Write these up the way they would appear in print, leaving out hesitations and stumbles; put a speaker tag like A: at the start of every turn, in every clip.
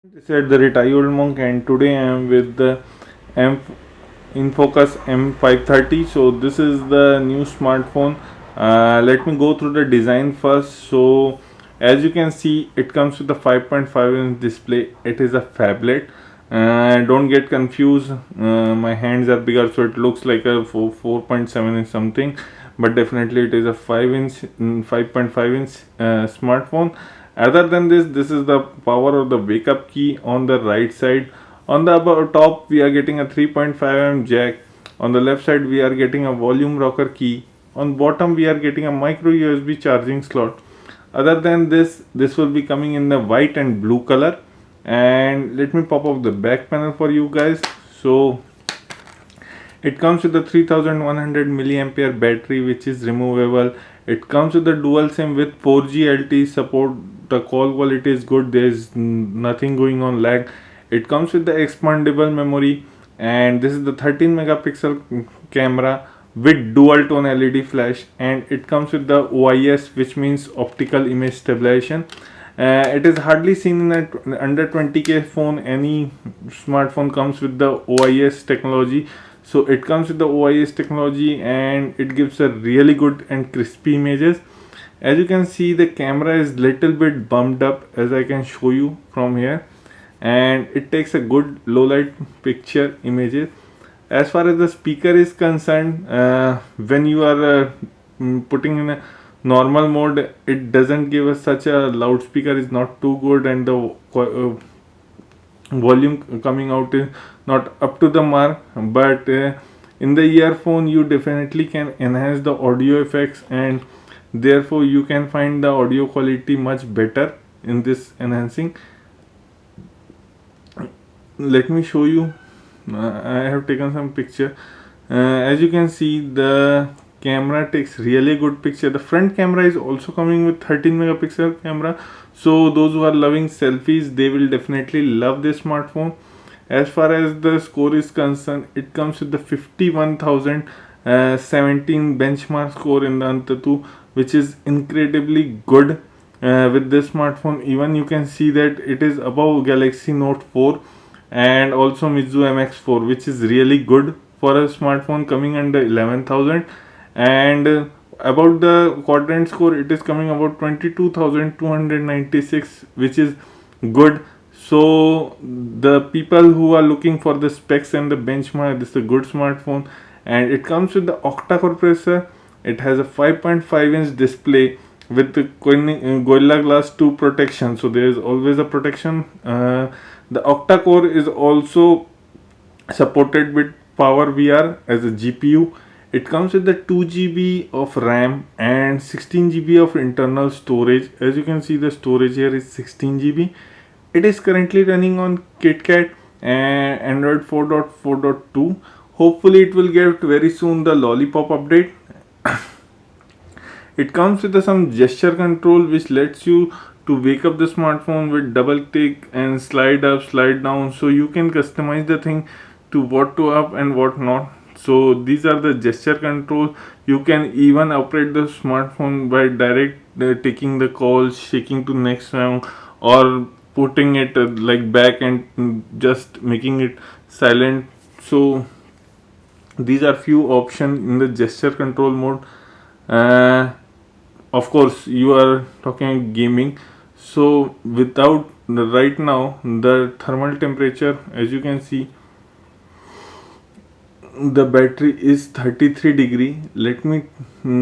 A: This is the retired monk, and today I am with the M Infocus M530. So this is the new smartphone. Let me go through the design first. So as you can see, it comes with a 5.5-inch display. It is a phablet. Don't get confused. My hands are bigger, so it looks like a 4.7 inch something, but definitely it is a 5.5 inch smartphone. Other than this is the power of the wake up key on the right side. On the top we are getting a 3.5 mm jack. On the left side we are getting a volume rocker key. On bottom we are getting a micro USB charging slot. Other than this will be coming in the white and blue color. And let me pop up the back panel for you guys. So it comes with a 3100 milliampere battery which is removable. It comes with the dual SIM with 4G LTE support. The call quality is good. There is nothing going on lag. It comes with the expandable memory, and this is the 13 megapixel camera with dual tone LED flash, and it comes with the OIS, which means optical image stabilization. It is hardly seen in a under 20k phone. Any smartphone comes with the OIS technology. So it comes with the OIS technology, and it gives a really good and crispy images. As you can see, the camera is little bit bumped up, as I can show you from here, and it takes a good low light picture images. As far as the speaker is concerned, when you are putting in a normal mode, it doesn't give us such a loudspeaker is not too good, and the volume coming out is not up to the mark. But in the earphone you definitely can enhance the audio effects, and therefore you can find the audio quality much better in this enhancing. Let me show you. I have taken some picture. As you can see, the camera takes really good picture. The front camera is also coming with 13 megapixel camera, so those who are loving selfies, they will definitely love this smartphone. As far as the score is concerned, it comes with the 51,017 benchmark score in the Antutu, which is incredibly good. With this smartphone, even you can see that it is above Galaxy Note 4 and also Mizu MX4, which is really good for a smartphone coming under 11,000. And about the quadrant score, it is coming about 22,296, which is good. So the people who are looking for the specs and the benchmark, this is a good smartphone. And it comes with the octa-core processor. It has a 5.5-inch display with the Gorilla Glass 2 protection, so there is always a protection. The octa-core is also supported with Power VR as a GPU. It comes with the 2 GB of RAM and 16 GB of internal storage. As you can see, the storage here is 16 GB. It is currently running on KitKat and Android 4.4.2. Hopefully it will get very soon the Lollipop update. It comes with some gesture control which lets you to wake up the smartphone with double click and slide up, slide down, so you can customize the thing to what to up and what not. So these are the gesture control. You can even operate the smartphone by direct taking the call, shaking to next round, or putting it like back and just making it silent. So these are few options in the gesture control mode. uh, of course you are talking gaming, so without right now the thermal temperature, as you can see, the battery is 33 degree. Let me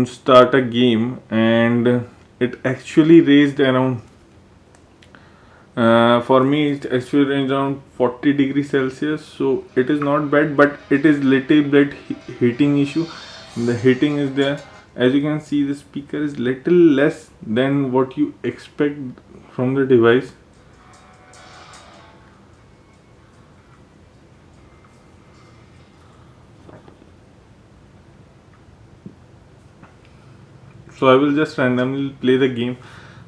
A: start a game, and it actually raised around for me it actually raised around 40 degrees Celsius, so it is not bad, but it is little bit heating issue. The heating is there. As you can see, the speaker is little less than what you expect from the device. So I will just randomly play the game.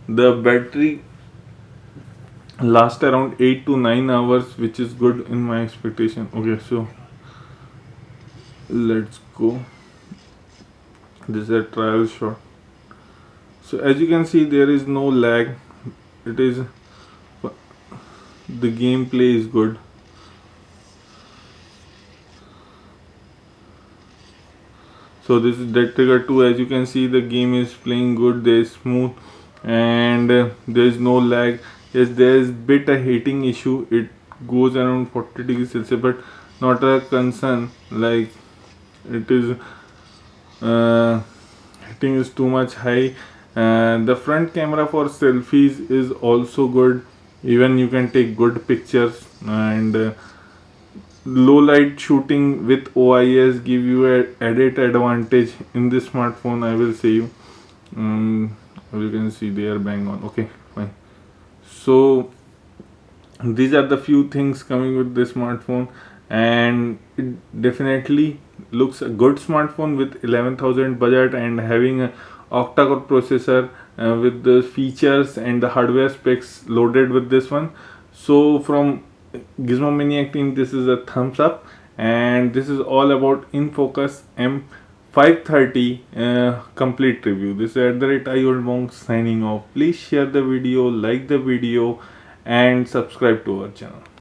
A: The battery lasts around 8 to 9 hours, which is good in my expectation. Okay, so let's go. This is a trial shot. So as you can see, there is no lag. It is the gameplay is good. So this is Dead Trigger 2. As you can see, the game is playing good. There is smooth, and there is no lag. Yes, there is bit a heating issue. It goes around 40 degrees Celsius, but not a concern. Like it is, heating is too much high. The front camera for selfies is also good. Even you can take good pictures, and low light shooting with OIS give you a added advantage in this smartphone, I will say you. You can see they are bang on. Okay, fine. So these are the few things coming with this smartphone, and it definitely looks a good smartphone with 11,000 budget and having a octa-core processor with the features and the hardware specs loaded with this one. So from Gizmo Maniac team, this is a thumbs up, and this is all about InFocus M530 complete review. This is @IOldMonk signing off. Please share the video, like the video, and subscribe to our channel.